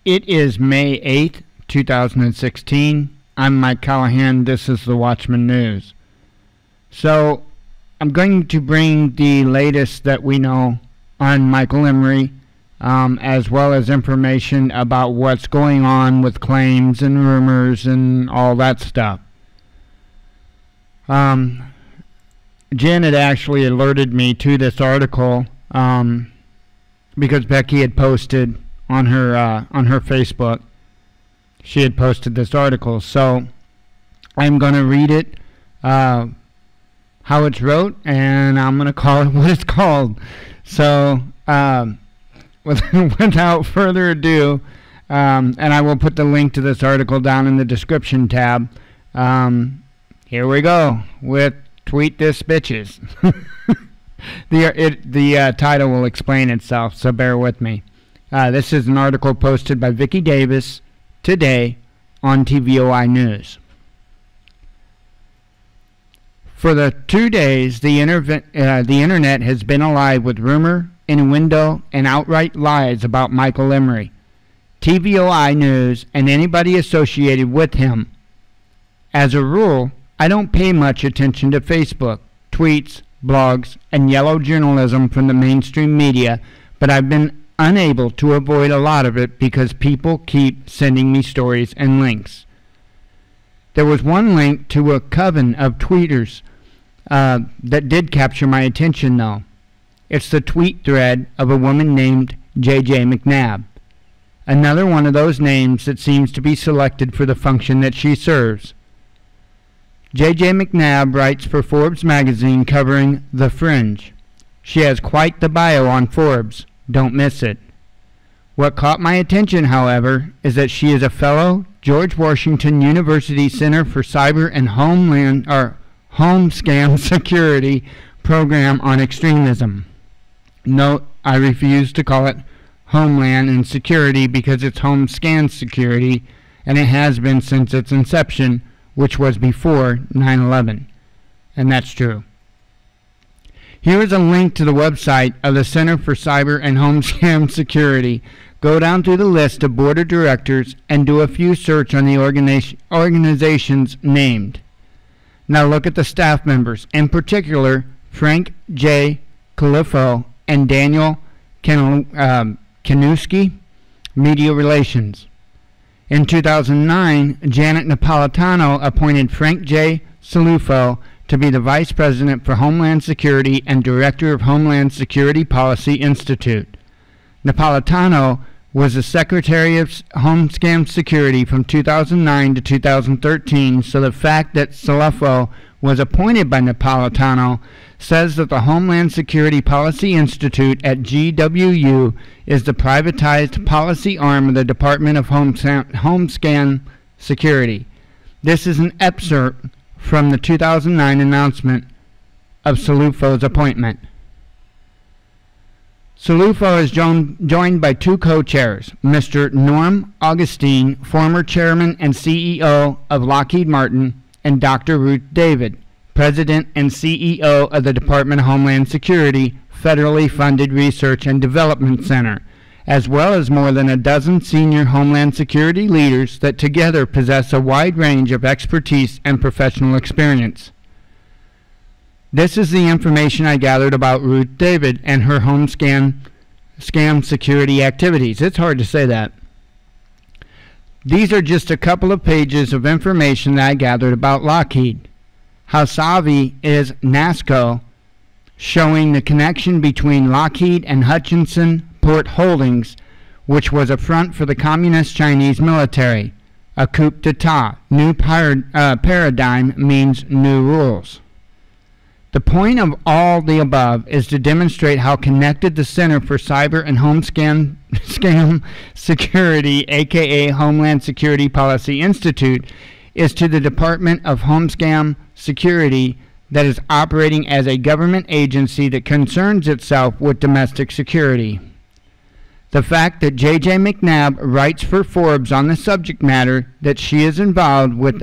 It is May 8th, 2016. I'm Mike Callahan. This is the Watchman News. So, I'm going to bring the latest that we know on Michael Emry, as well as information about what's going on with claims and rumors and all that stuff. Jen had actually alerted me to this article because Becky had posted on her Facebook. She had posted this article, so I'm going to read it how it's wrote, and I'm going to call it what it's called. So without further ado, and I will put the link to this article down in the description tab. Here we go with Tweet This Bitches. The title will explain itself, so bear with me. This is an article posted by Vicky Davis today on TVOI News. For the 2 days, the internet has been alive with rumor, innuendo, and outright lies about Michael Emry, TVOI News, and anybody associated with him. As a rule, I don't pay much attention to Facebook, tweets, blogs, and yellow journalism from the mainstream media, but I've been unable to avoid a lot of it because people keep sending me stories and links. There was one link to a coven of tweeters that did capture my attention, though. It's the tweet thread of a woman named JJ McNabb, another one of those names that seems to be selected for the function that she serves. JJ McNabb writes for Forbes magazine covering The Fringe. She has quite the bio on Forbes. Don't miss it. What caught my attention, however, is that she is a fellow George Washington University Center for Cyber and Home Scam Security Program on Extremism. Note, I refuse to call it Homeland and Security because it's Home Scan Security, and it has been since its inception, which was before 9/11. And that's true. Here is a link to the website of the Center for Cyber and Home Scam Security. Go down through the list of board of directors and do a few search on the organizations named. Now look at the staff members, in particular Frank J. Califo and Daniel Kanuski, Media Relations. In 2009, Janet Napolitano appointed Frank J. Salufo to be the Vice President for Homeland Security and Director of Homeland Security Policy Institute. Napolitano was the Secretary of Home Scam Security from 2009 to 2013, so the fact that Salufo was appointed by Napolitano says that the Homeland Security Policy Institute at GWU is the privatized policy arm of the Department of Home Scam Security. This is an excerpt from the 2009 announcement of Salufo's appointment. Salufo is joined by two co-chairs, Mr. Norm Augustine, former chairman and CEO of Lockheed Martin, and Dr. Ruth David, President and CEO of the Department of Homeland Security federally funded Research and Development Center, as well as more than a dozen senior Homeland Security leaders that together possess a wide range of expertise and professional experience. This is the information I gathered about Ruth David and her home scam security activities. It's hard to say that. These are just a couple of pages of information that I gathered about Lockheed. How savvy is NASCO, showing the connection between Lockheed and Hutchinson Port Holdings, which was a front for the Communist Chinese military. A coup d'etat. New paradigm means new rules. The point of all the above is to demonstrate how connected the Center for Cyber and Home Scam Security, aka Homeland Security Policy Institute, is to the Department of Home Scam Security that is operating as a government agency that concerns itself with domestic security. The fact that J.J. McNabb writes for Forbes on the subject matter that she is involved with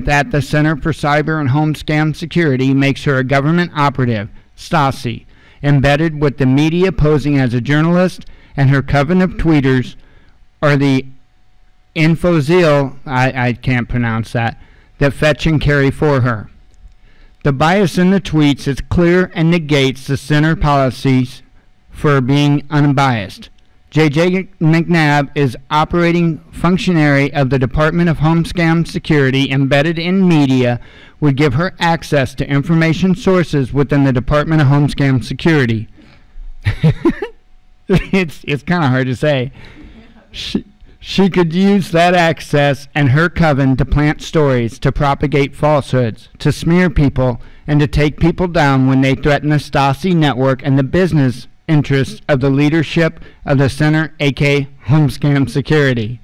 at the Center for Cyber and Home Scam Security makes her a government operative, Stasi, embedded with the media posing as a journalist, and her coven of tweeters are the Infozil, I can't pronounce that fetch and carry for her. The bias in the tweets is clear and negates the center policies for being unbiased. J.J. McNabb is operating functionary of the Department of Homeland Security embedded in media would give her access to information sources within the Department of Homeland Security. It's kind of hard to say. She could use that access and her coven to plant stories, to propagate falsehoods, to smear people, and to take people down when they threaten the Stasi network and the business interests of the leadership of the center, aka Homeland Security.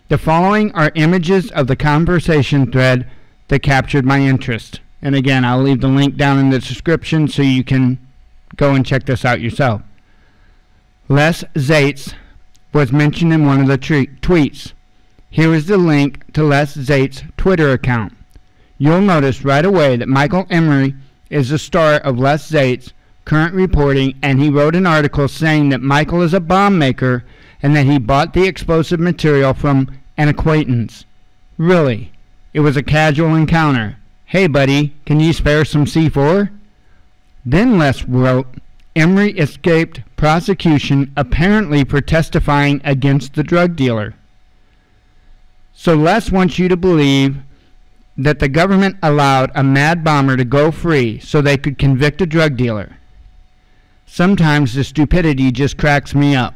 The following are images of the conversation thread that captured my interest. And again, I'll leave the link down in the description so you can go and check this out yourself. Les Zaitz was mentioned in one of the tweets. Here is the link to Les Zait's Twitter account. You'll notice right away that Michael Emry is the star of Les Zait's current reporting, and he wrote an article saying that Michael is a bomb maker and that he bought the explosive material from an acquaintance. Really, it was a casual encounter. Hey buddy, can you spare some C4? Then Les wrote, Emry escaped prosecution apparently for testifying against the drug dealer. So Les wants you to believe that the government allowed a mad bomber to go free so they could convict a drug dealer. Sometimes the stupidity just cracks me up.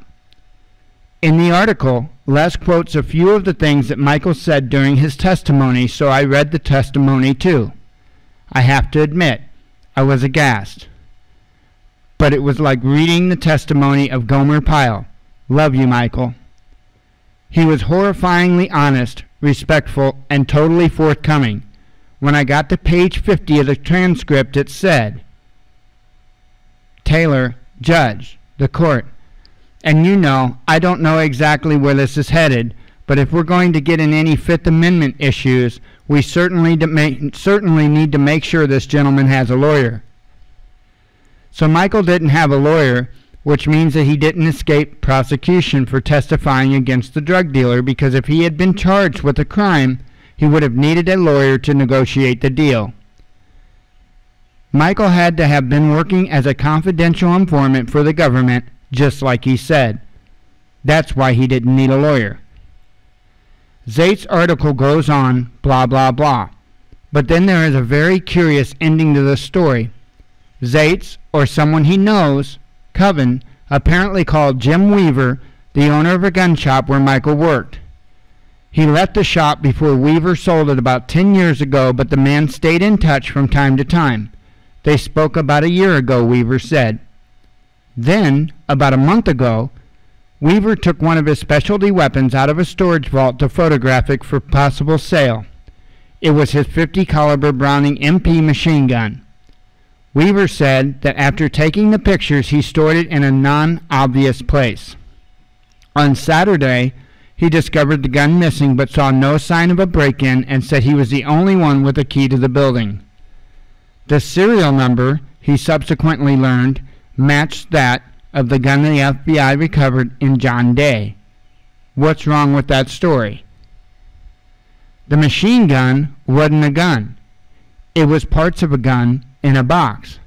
In the article, Les quotes a few of the things that Michael said during his testimony, so I read the testimony too. I have to admit, I was aghast. But it was like reading the testimony of Gomer Pyle. Love you, Michael. He was horrifyingly honest, respectful, and totally forthcoming. When I got to page 50 of the transcript, it said, Taylor, Judge, the court. And you know, I don't know exactly where this is headed, but if we're going to get in any Fifth Amendment issues, we certainly need to make sure this gentleman has a lawyer. So Michael didn't have a lawyer, which means that he didn't escape prosecution for testifying against the drug dealer, because if he had been charged with a crime, he would have needed a lawyer to negotiate the deal. Michael had to have been working as a confidential informant for the government, just like he said. That's why he didn't need a lawyer. Zait's article goes on, blah, blah, blah. But then there is a very curious ending to the story. Zait's, or someone he knows, Coven, apparently called Jim Weaver, the owner of a gun shop where Michael worked. He left the shop before Weaver sold it about 10 years ago, but the man stayed in touch from time to time. They spoke about a year ago, Weaver said. Then, about a month ago, Weaver took one of his specialty weapons out of a storage vault to photograph it for possible sale. It was his .50 caliber Browning MP machine gun. Weaver said that after taking the pictures, he stored it in a non-obvious place. On Saturday, he discovered the gun missing but saw no sign of a break-in and said he was the only one with a key to the building. The serial number, he subsequently learned, matched that of the gun the FBI recovered in John Day. What's wrong with that story? The machine gun wasn't a gun. It was parts of a gun in a box.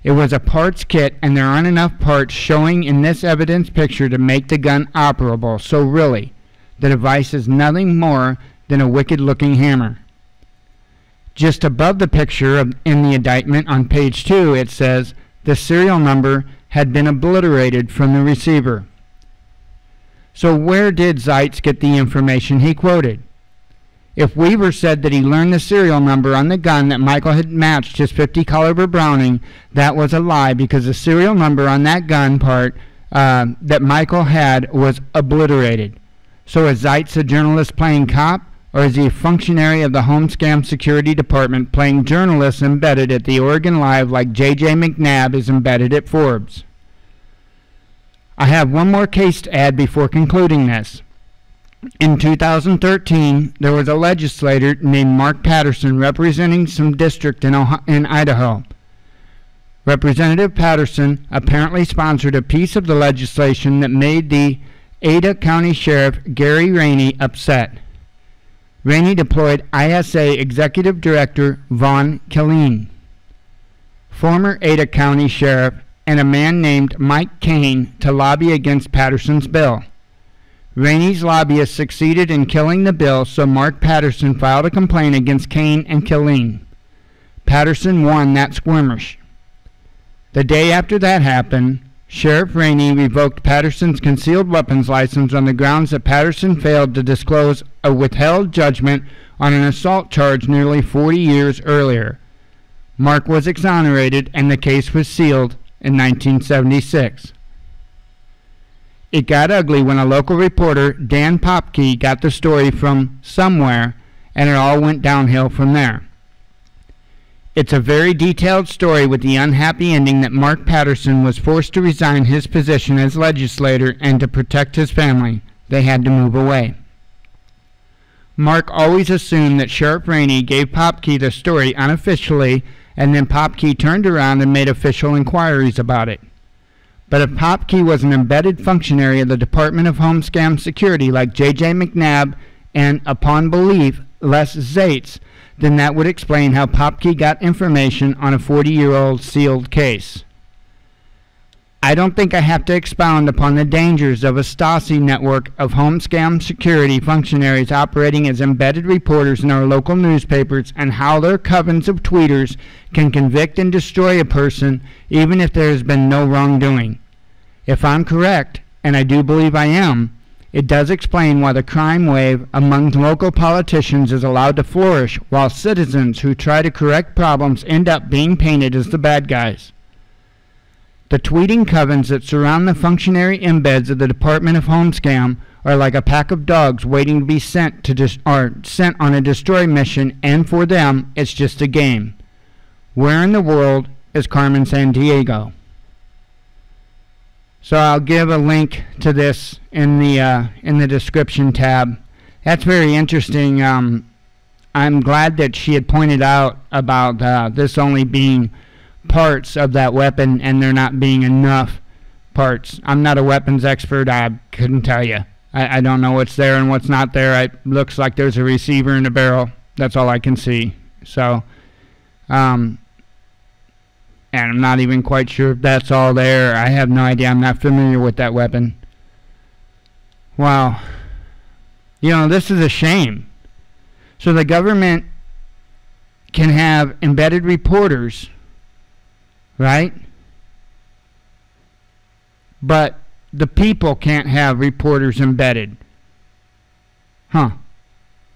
It was a parts kit, and there aren't enough parts showing in this evidence picture to make the gun operable, so really, the device is nothing more than a wicked-looking hammer. Just above the picture in the indictment on page 2, it says, the serial number had been obliterated from the receiver. So where did Zaitz get the information he quoted? If Weaver said that he learned the serial number on the gun that Michael had matched his .50 caliber Browning, that was a lie, because the serial number on that gun part that Michael had was obliterated. So is Zaitz a journalist playing cop, or is he a functionary of the Homeland Security Department playing journalists embedded at the Oregon Live like J.J. McNabb is embedded at Forbes? I have one more case to add before concluding this. In 2013, there was a legislator named Mark Patterson representing some district in Idaho. Representative Patterson apparently sponsored a piece of the legislation that made the Ada County Sheriff Gary Rainey upset. Rainey deployed ISA Executive Director Vaughn Killeen, former Ada County Sheriff, and a man named Mike Kane to lobby against Patterson's bill. Rainey's lobbyists succeeded in killing the bill, so Mark Patterson filed a complaint against Kane and Killeen. Patterson won that skirmish. The day after that happened, Sheriff Rainey revoked Patterson's concealed weapons license on the grounds that Patterson failed to disclose a withheld judgment on an assault charge nearly 40 years earlier. Mark was exonerated and the case was sealed in 1976. It got ugly when a local reporter, Dan Popke, got the story from somewhere, and it all went downhill from there. It's a very detailed story with the unhappy ending that Mark Patterson was forced to resign his position as legislator, and to protect his family, they had to move away. Mark always assumed that Sheriff Rainey gave Popke the story unofficially, and then Popke turned around and made official inquiries about it. But if Popke was an embedded functionary of the Department of Home Scam Security like J.J. McNabb and, upon belief, Les Zates, then that would explain how Popke got information on a 40-year-old sealed case. I don't think I have to expound upon the dangers of a Stasi network of home scam security functionaries operating as embedded reporters in our local newspapers, and how their covens of tweeters can convict and destroy a person even if there has been no wrongdoing. If I'm correct, and I do believe I am, it does explain why the crime wave among local politicians is allowed to flourish, while citizens who try to correct problems end up being painted as the bad guys. The tweeting covens that surround the functionary embeds of the Department of Home Scam are like a pack of dogs waiting to be sent on a destroy mission, and for them, it's just a game. Where in the world is Carmen Sandiego? So I'll give a link to this in the description tab. That's very interesting. I'm glad that she had pointed out about this only being parts of that weapon, and there not being enough parts. I'm not a weapons expert. I couldn't tell you. I don't know what's there and what's not there. It looks like there's a receiver and a barrel. That's all I can see. So, and I'm not even quite sure if that's all there. I have no idea. I'm not familiar with that weapon. Wow. You know, this is a shame. So the government can have embedded reporters, right? But the people can't have reporters embedded. Huh.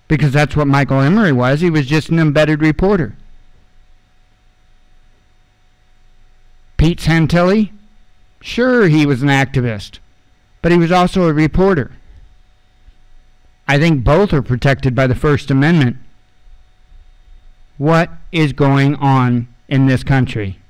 Because that's what Michael Emry was. He was just an embedded reporter. Pete Santilli? Sure, he was an activist. But he was also a reporter. I think both are protected by the First Amendment. What is going on in this country?